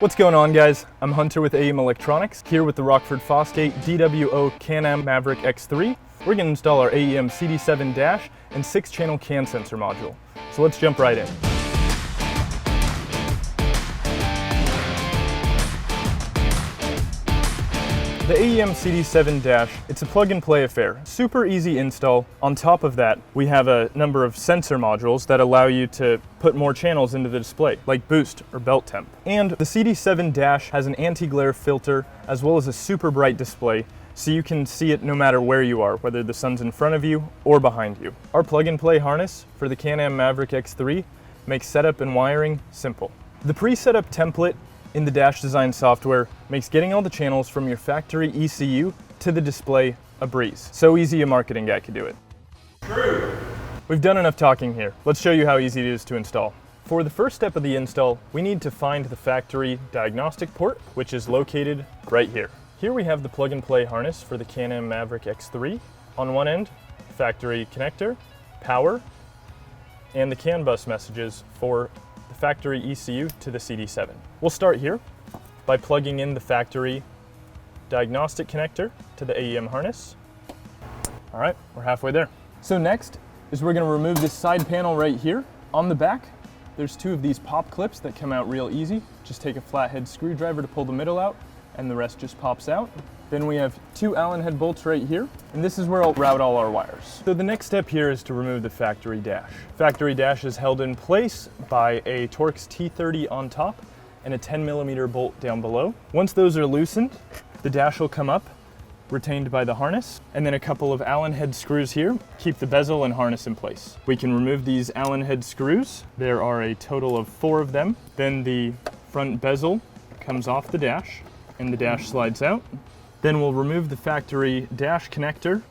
What's going on, guys? I'm Hunter with AEM Electronics, here with the Rockford Fosgate DWO Can-Am Maverick X3. We're going to install our AEM CD7 dash and 6-channel CAN sensor module. So let's jump right in. The AEM CD7 dash, it's a plug-and-play affair. Super easy install. On top of that, we have a number of sensor modules that allow you to put more channels into the display, like boost or belt temp. And the CD7 dash has an anti-glare filter as well as a super bright display, so you can see it no matter where you are, whether the sun's in front of you or behind you. Our plug-and-play harness for the Can-Am Maverick X3 makes setup and wiring simple. The pre-setup template in the dash design software makes getting all the channels from your factory ECU to the display a breeze. So easy a marketing guy could do it. True. We've done enough talking here. Let's show you how easy it is to install. For the first step of the install, we need to find the factory diagnostic port, which is located right here. Here we have the plug-and-play harness for the Can-Am Maverick X3. On one end, factory connector, power, and the CAN bus messages for the factory ECU to the CD7. We'll start here by plugging in the factory diagnostic connector to the AEM harness. All right, we're halfway there. So next is we're going to remove this side panel right here. On the back, there's two of these pop clips that come out real easy. Just take a flathead screwdriver to pull the middle out, and the rest just pops out. Then we have two Allen head bolts right here, and this is where I'll route all our wires. So the next step here is to remove the factory dash. Factory dash is held in place by a Torx T30 on top and a 10mm bolt down below. Once those are loosened, the dash will come up, retained by the harness, and then a couple of Allen head screws here keep the bezel and harness in place. We can remove these Allen head screws. There are a total of 4 of them. Then the front bezel comes off the dash, and the dash slides out. Then we'll remove the factory dash connector.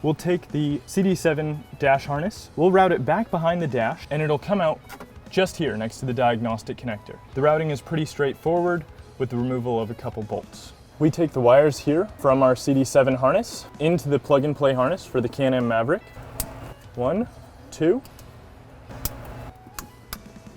We'll take the CD7 dash harness, we'll route it back behind the dash, and it'll come out just here next to the diagnostic connector. The routing is pretty straightforward with the removal of a couple bolts. We take the wires here from our CD7 harness into the plug-and-play harness for the Can-Am Maverick. 1, 2.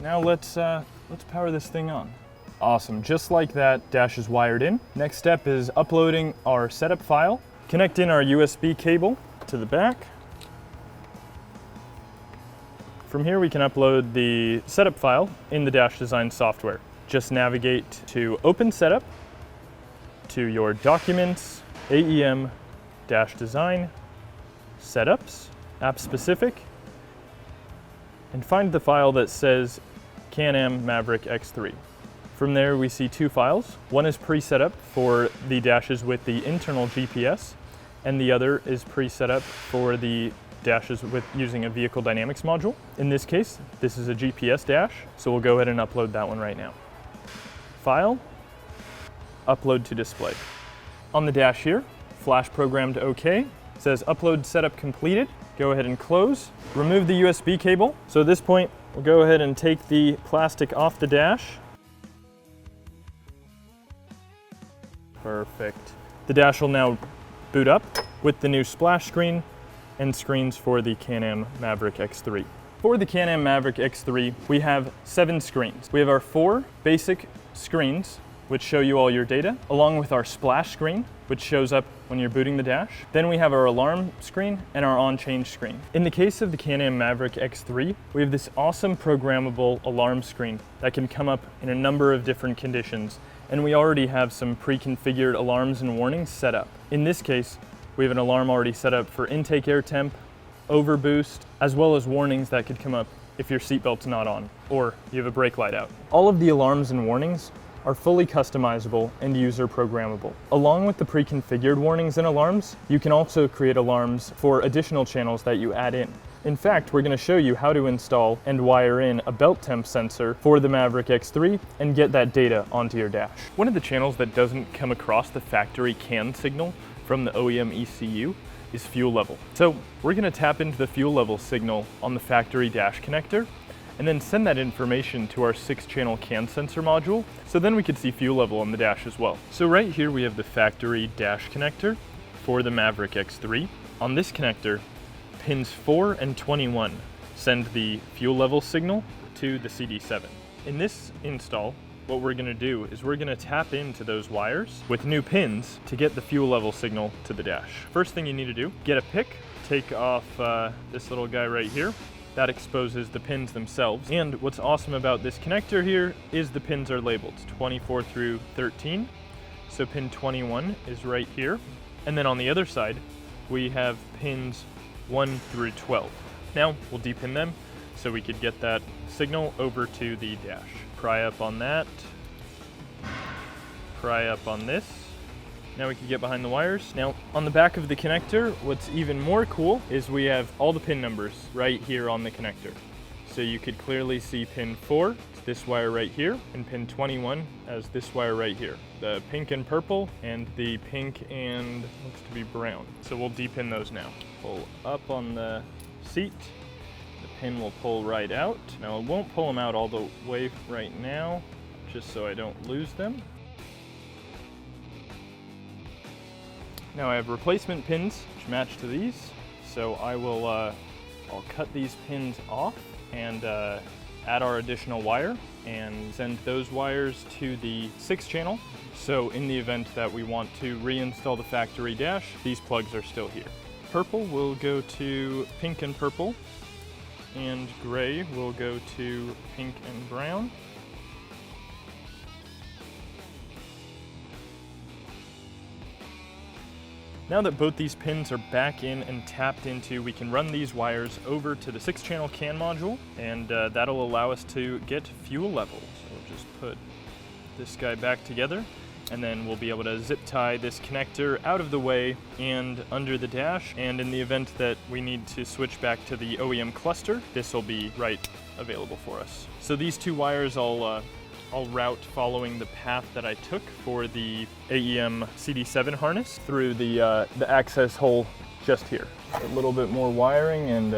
Now let's power this thing on. Awesome, just like that, dash is wired in. Next step is uploading our setup file. Connect in our USB cable to the back. From here we can upload the setup file in the dash design software. Just navigate to Open Setup, to your Documents, AEM, Dash Design, Setups, App Specific, and find the file that says Can-Am Maverick X3. From there we see 2 files. One is pre-set up for the dashes with the internal GPS, and the other is pre-set up for the dashes with using a vehicle dynamics module. In this case, this is a GPS dash, so we'll go ahead and upload that one right now. File, upload to display. On the dash here, flash programmed OK. It says upload setup completed. Go ahead and close. Remove the USB cable. So at this point, we'll go ahead and take the plastic off the dash. Perfect. The dash will now boot up with the new splash screen and screens for the Can-Am Maverick X3. For the Can-Am Maverick X3, we have 7 screens. We have our 4 basic screens, which show you all your data, along with our splash screen, which shows up when you're booting the dash. Then we have our alarm screen and our on-change screen. In the case of the Can-Am Maverick X3, we have this awesome programmable alarm screen that can come up in a number of different conditions, and we already have some pre-configured alarms and warnings set up. In this case, we have an alarm already set up for intake air temp, overboost, as well as warnings that could come up if your seatbelt's not on, or you have a brake light out. All of the alarms and warnings are fully customizable and user programmable. Along with the pre-configured warnings and alarms, you can also create alarms for additional channels that you add in. In fact, we're going to show you how to install and wire in a belt temp sensor for the Maverick X3 and get that data onto your dash. One of the channels that doesn't come across the factory CAN signal from the OEM ECU is fuel level. So we're going to tap into the fuel level signal on the factory dash connector and then send that information to our 6-channel CAN sensor module, so then we could see fuel level on the dash as well. So right here we have the factory dash connector for the Maverick X3. On this connector, pins 4 and 21 send the fuel level signal to the CD7. In this install, what we're gonna do is we're gonna tap into those wires with new pins to get the fuel level signal to the dash. First thing you need to do, get a pick, take off this little guy right here. That exposes the pins themselves. And what's awesome about this connector here is the pins are labeled 24 through 13. So pin 21 is right here. And then on the other side, we have pins 1 through 12. Now we'll depin them so we could get that signal over to the dash. Pry up on that, pry up on this. Now we can get behind the wires. Now on the back of the connector, what's even more cool is we have all the pin numbers right here on the connector. So you could clearly see pin 4, it's this wire right here, and pin 21 as this wire right here. The pink and purple, and the pink and looks to be brown. So we'll depin those now. Pull up on the seat. The pin will pull right out. Now it won't pull them out all the way right now, just so I don't lose them. Now I have replacement pins which match to these, so I will I'll cut these pins off and add our additional wire and send those wires to the 6-channel. So in the event that we want to reinstall the factory dash, these plugs are still here. Purple will go to pink and purple, and gray will go to pink and brown. Now that both these pins are back in and tapped into, we can run these wires over to the 6-channel CAN module, and that'll allow us to get fuel level. So we'll just put this guy back together, and then we'll be able to zip tie this connector out of the way and under the dash, and in the event that we need to switch back to the OEM cluster, this will be right available for us. So these two wires I'll route following the path that I took for the AEM CD7 harness through the access hole just here. A little bit more wiring and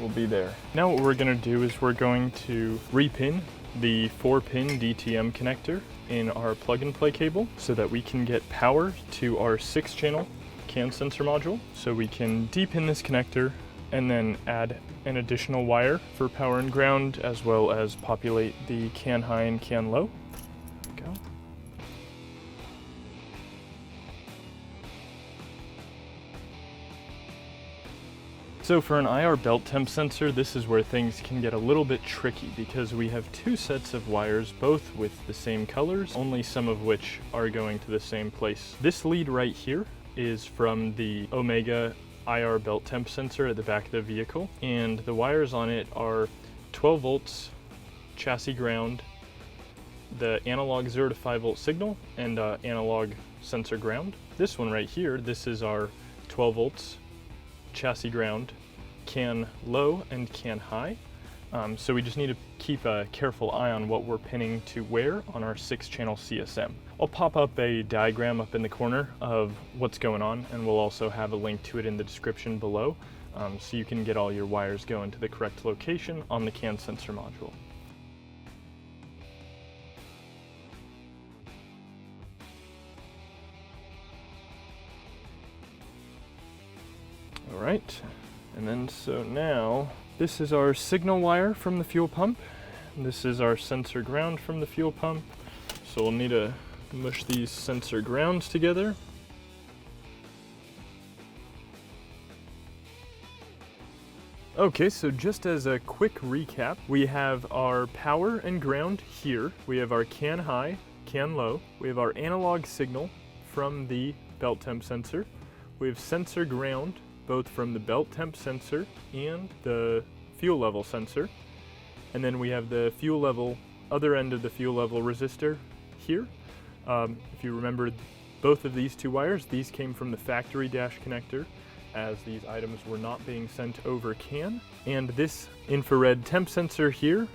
we'll be there. Now what we're gonna do is we're going to repin the 4-pin DTM connector in our plug-and-play cable so that we can get power to our 6-channel CAN sensor module. So we can depin this connector and then add an additional wire for power and ground, as well as populate the CAN high and CAN low. There we go. So for an IR belt temp sensor, this is where things can get a little bit tricky because we have two sets of wires, both with the same colors, only some of which are going to the same place. This lead right here is from the Omega IR belt temp sensor at the back of the vehicle, and the wires on it are 12 volts chassis ground, the analog 0 to 5 volt signal, and analog sensor ground. This one right here, this is our 12 volts chassis ground, CAN low and CAN high. So we just need to keep a careful eye on what we're pinning to where on our 6-channel CSM. I'll pop up a diagram up in the corner of what's going on, and we'll also have a link to it in the description below, so you can get all your wires going to the correct location on the CAN sensor module. All right, and then so now, this is our signal wire from the fuel pump. This is our sensor ground from the fuel pump. So we'll need to mush these sensor grounds together. Okay, so just as a quick recap, we have our power and ground here. We have our CAN high, CAN low. We have our analog signal from the belt temp sensor. We have sensor ground, both from the belt temp sensor and the fuel level sensor. And then we have the fuel level, other end of the fuel level resistor here. If you remember both of these two wires, these came from the factory dash connector, as these items were not being sent over CAN. And this infrared temp sensor here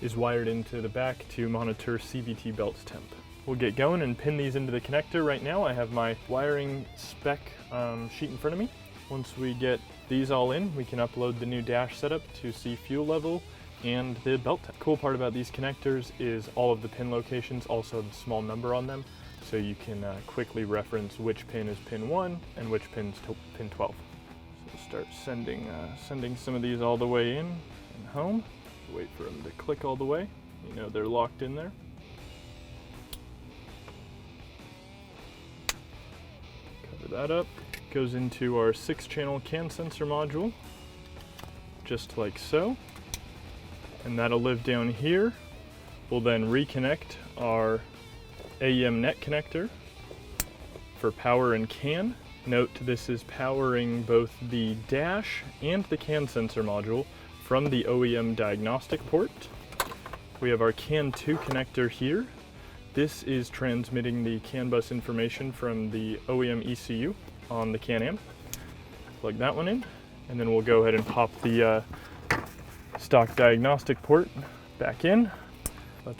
is wired into the back to monitor CVT belt temp. We'll get going and pin these into the connector right now. I have my wiring spec sheet in front of me. Once we get these all in, we can upload the new dash setup to see fuel level and the belt temp. Cool part about these connectors is all of the pin locations also have a small number on them, so you can quickly reference which pin is pin 1 and which pin's pin 12. So we'll start sending some of these all the way in and home. Wait for them to click all the way. You know they're locked in there. that up. Goes into our 6-channel CAN sensor module, just like so. And that'll live down here. We'll then reconnect our AEM net connector for power and CAN. Note this is powering both the dash and the CAN sensor module from the OEM diagnostic port. We have our CAN 2 connector here. This is transmitting the CAN bus information from the OEM ECU on the CAN amp. Plug that one in, and then we'll go ahead and pop the stock diagnostic port back in.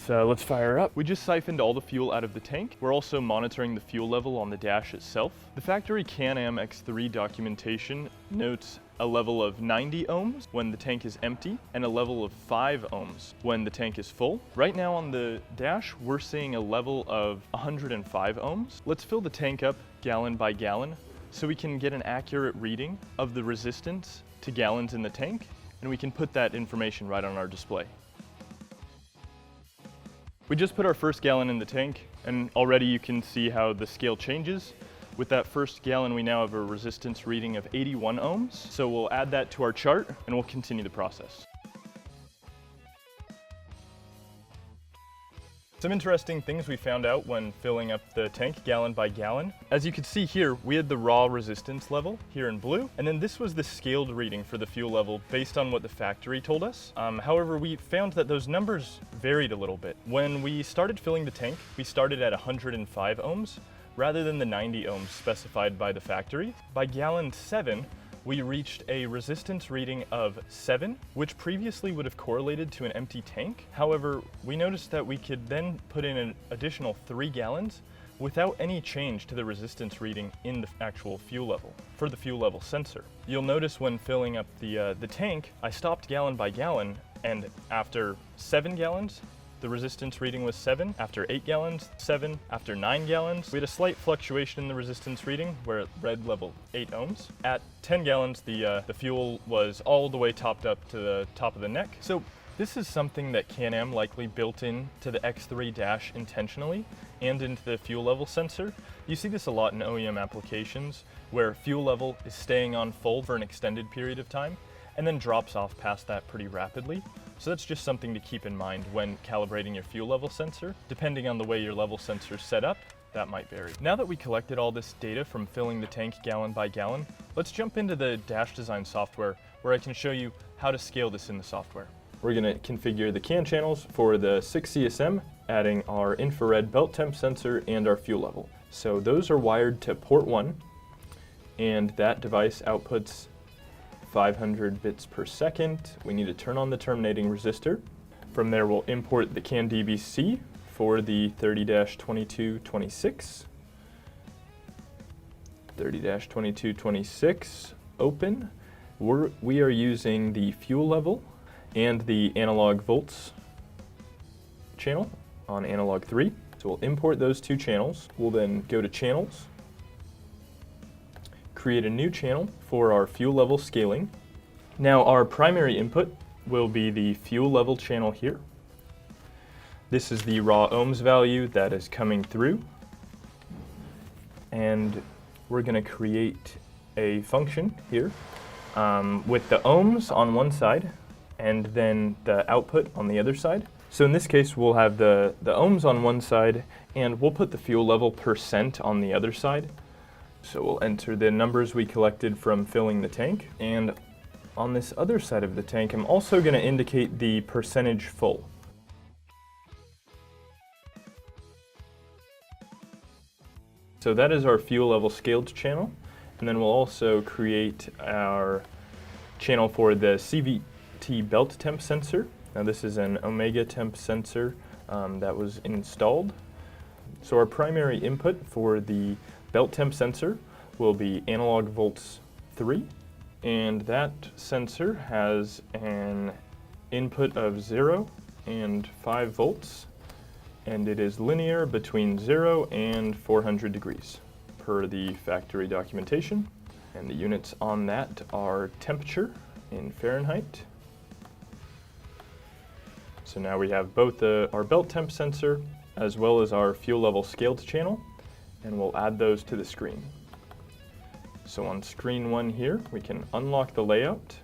Let's fire up. We just siphoned all the fuel out of the tank. We're also monitoring the fuel level on the dash itself. The factory Can-Am X3 documentation notes a level of 90 ohms when the tank is empty and a level of 5 ohms when the tank is full. Right now on the dash, we're seeing a level of 105 ohms. Let's fill the tank up gallon by gallon so we can get an accurate reading of the resistance to gallons in the tank, and we can put that information right on our display. We just put our first gallon in the tank, and already you can see how the scale changes. With that first gallon, we now have a resistance reading of 81 ohms. So we'll add that to our chart and we'll continue the process. Some interesting things we found out when filling up the tank gallon by gallon. As you can see here, we had the raw resistance level here in blue, and then this was the scaled reading for the fuel level based on what the factory told us. However, we found that those numbers varied a little bit. When we started filling the tank, we started at 105 ohms rather than the 90 ohms specified by the factory. By gallon 7, we reached a resistance reading of 7, which previously would have correlated to an empty tank. However, we noticed that we could then put in an additional 3 gallons without any change to the resistance reading in the actual fuel level for the fuel level sensor. You'll notice when filling up the tank, I stopped gallon by gallon, and after 7 gallons, the resistance reading was 7. After 8 gallons, 7. After 9 gallons, we had a slight fluctuation in the resistance reading where it read level 8 ohms. At 10 gallons, the fuel was all the way topped up to the top of the neck. So this is something that Can-Am likely built into the X3 dash intentionally and into the fuel level sensor. You see this a lot in OEM applications where fuel level is staying on full for an extended period of time and then drops off past that pretty rapidly. So that's just something to keep in mind when calibrating your fuel level sensor. Depending on the way your level sensor is set up, that might vary. Now that we collected all this data from filling the tank gallon by gallon, let's jump into the dash design software where I can show you how to scale this in the software. We're gonna configure the CAN channels for the 6 CSM, adding our infrared belt temp sensor and our fuel level. So those are wired to port 1, and that device outputs 500 bits per second. We need to turn on the terminating resistor. From there, we'll import the CAN DBC for the 30-2226. 30-2226, open. We are using the fuel level and the analog volts channel on analog 3. So we'll import those 2 channels. We'll then go to channels, create a new channel for our fuel level scaling. Now our primary input will be the fuel level channel here. This is the raw ohms value that is coming through. And we're going to create a function here with the ohms on one side and then the output on the other side. So in this case, we'll have the ohms on one side and we'll put the fuel level % on the other side. So we'll enter the numbers we collected from filling the tank. And on this other side of the tank, I'm also going to indicate the percentage full. So that is our fuel level scaled channel. And then we'll also create our channel for the CVT belt temp sensor. Now this is an omega temp sensor that was installed. So our primary input for the belt temp sensor will be analog volts 3, and that sensor has an input of 0 and 5 volts, and it is linear between 0 and 400 degrees per the factory documentation. And the units on that are temperature in Fahrenheit. So now we have both our belt temp sensor as well as our fuel level scaled channel, and we'll add those to the screen. So on screen 1 here, we can unlock the layout.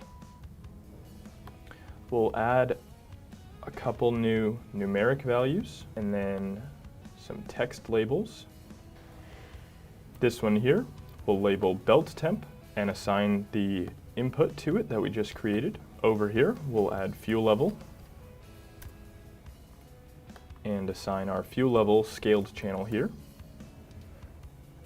We'll add a couple new numeric values and then some text labels. This one here, we'll label belt temp and assign the input to it that we just created. Over here, we'll add fuel level and assign our fuel level scaled channel here.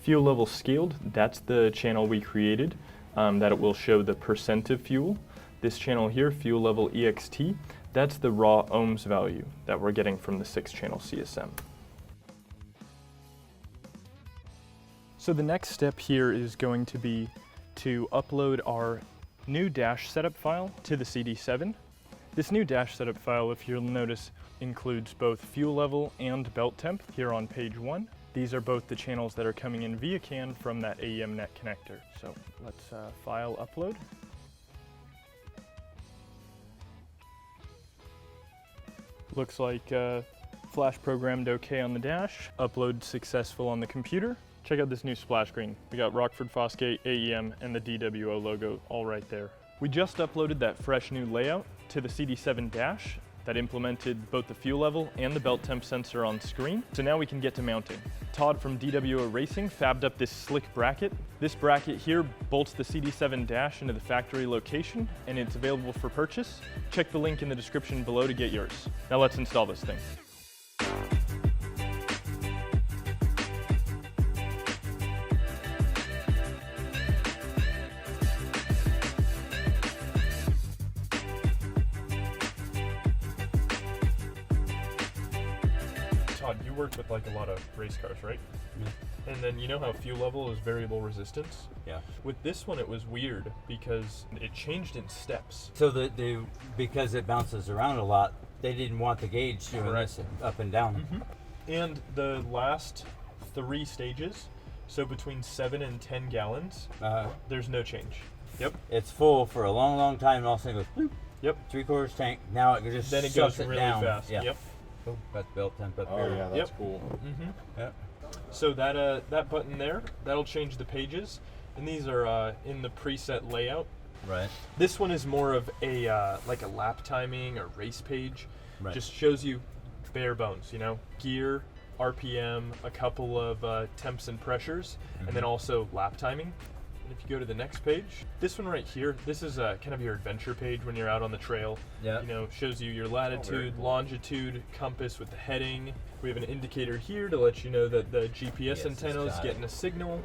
Fuel level scaled, that's the channel we created that it will show the percent of fuel. This channel here, fuel level EXT, that's the raw ohms value that we're getting from the 6-channel CSM. So the next step here is going to be to upload our new dash setup file to the CD7. This new dash setup file, if you'll notice, includes both fuel level and belt temp here on page 1. These are both the channels that are coming in via CAN from that AEM net connector. So let's file upload. Looks like Flash programmed okay on the dash. Upload successful on the computer. Check out this new splash screen. We got Rockford Fosgate, AEM, and the DWO logo all right there. We just uploaded that fresh new layout to the CD7 dash that implemented both the fuel level and the belt temp sensor on screen. So now we can get to mounting. Todd from DWO Racing fabbed up this slick bracket. This bracket here bolts the CD7 dash into the factory location, and it's available for purchase. Check the link in the description below to get yours. Now let's install this thing. Todd, you work with like a lot of race cars, right? Yeah. And then you know how fuel level is variable resistance? Yeah. With this one, it was weird because it changed in steps. So because it bounces around a lot, they didn't want the gauge doing this up and down. Mm-hmm. And the last 3 stages, so between 7 and 10 gallons, there's no change. Yep. It's full for a long, long time, and all of a sudden it goes, bloop. Yep. 3/4 tank. Now it just then it goes really down. fast. Yeah. Yep. Oh, that's belt temp up Oh here. yeah, that's cool. Mm-hmm. Yep. So that button there, that'll change the pages, and these are in the preset layout. Right. This one is more of a like a lap timing or race page. Right. Just shows you bare bones, you know, gear, RPM, a couple of temps and pressures, and then also lap timing. And if you go to the next page, this one right here, this is kind of your adventure page when you're out on the trail. Yeah. You know, shows you your latitude, longitude, compass with the heading. We have an indicator here to let you know that the GPS antenna is getting a signal,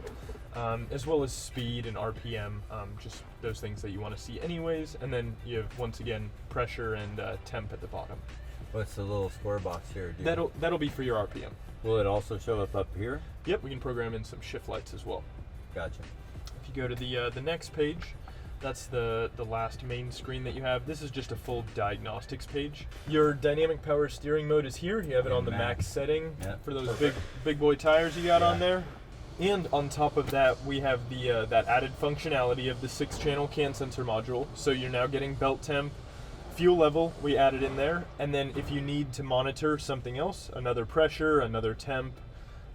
as well as speed and RPM, just those things that you want to see anyways. And then you have, once again, pressure and temp at the bottom. What's the little square box here? That'll be for your RPM. Will it also show up here? Yep, we can program in some shift lights as well. Gotcha. If you go to the next page, that's the last main screen that you have. This is just a full diagnostics page. Your dynamic power steering mode is here. You have it on the max setting for those big boy tires you got on there. And on top of that, we have the that added functionality of the 6-channel CAN sensor module. So you're now getting belt temp, fuel level, we added in there. And then if you need to monitor something else, another pressure, another temp,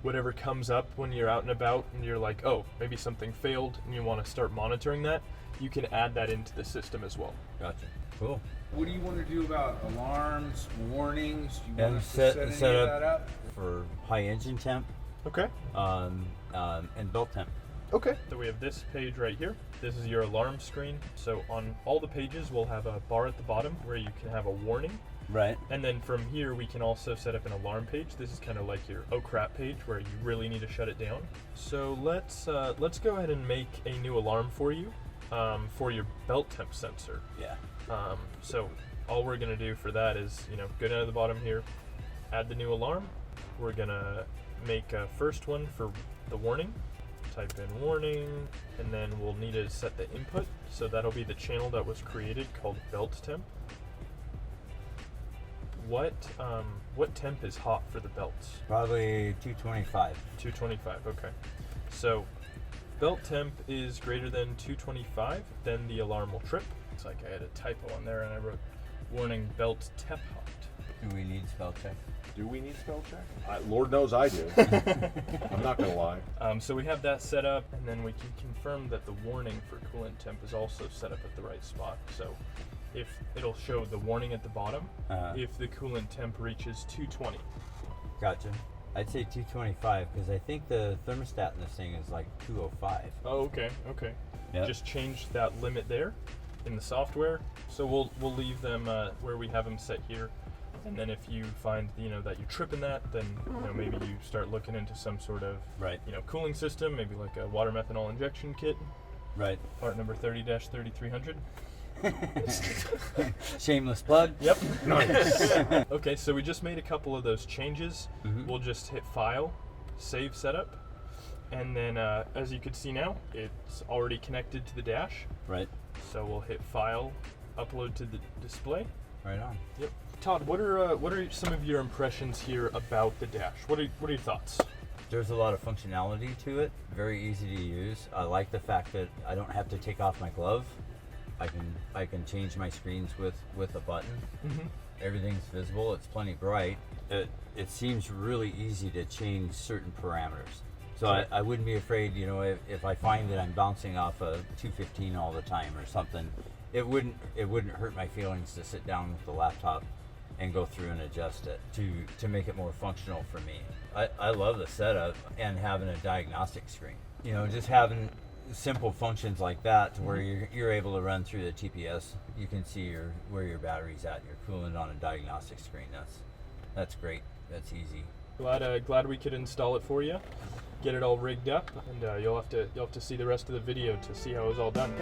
whatever comes up when you're out and about and you're like, oh, maybe something failed and you want to start monitoring that, you can add that into the system as well. Gotcha. Cool. What do you want to do about alarms, warnings? Do you And want us to set any of that up? For high engine temp. Okay. And belt temp. Okay. So we have this page right here. This is your alarm screen. So on all the pages, we'll have a bar at the bottom where you can have a warning. Right. And then from here, we can also set up an alarm page. This is kind of like your oh crap page where you really need to shut it down. So let's go ahead and make a new alarm for you for your belt temp sensor. Yeah. So all we're gonna do for that is, you know, go down to the bottom here, add the new alarm. We're gonna make a first one for the warning. Type in warning, and then we'll need to set the input. So that'll be the channel that was created called belt temp. What temp is hot for the belts? Probably 225. 225, okay. So belt temp is greater than 225, then the alarm will trip. It's like I had a typo on there and I wrote warning belt temp hot. Do we need spell check? Do we need spell check? Lord knows I do. I'm not gonna lie. So we have that set up, and then we can confirm that the warning for coolant temp is also set up at the right spot. So if it'll show the warning at the bottom if the coolant temp reaches 220. Gotcha. I'd say 225 because I think the thermostat in this thing is like 205. Oh, okay, okay. Yep. Just change that limit there in the software. So we'll leave them where we have them set here. And then if you find that you're tripping that, then maybe you start looking into some sort of cooling system, maybe like a water methanol injection kit. Right. Part number 30-3300. Shameless plug. Yep. Nice. Okay, so we just made a couple of those changes. We'll just hit File, Save Setup, and then as you can see now, it's already connected to the dash. Right. So we'll hit File, Upload to the display. Right on. Yep. Todd, what are some of your impressions here about the dash? What are your thoughts? There's a lot of functionality to it. Very easy to use. I like the fact that I don't have to take off my glove. I can change my screens with a button. Everything's visible. It's plenty bright. It seems really easy to change certain parameters. So I wouldn't be afraid, if I find that I'm bouncing off a 215 all the time or something, it wouldn't hurt my feelings to sit down with the laptop and go through and adjust it to make it more functional for me. I love the setup and having a diagnostic screen. Just having simple functions like that to where you're able to run through the TPS. You can see where your battery's at, your coolant on a diagnostic screen. That's great. That's easy. Glad we could install it for you, get it all rigged up, and you'll have to see the rest of the video to see how it was all done.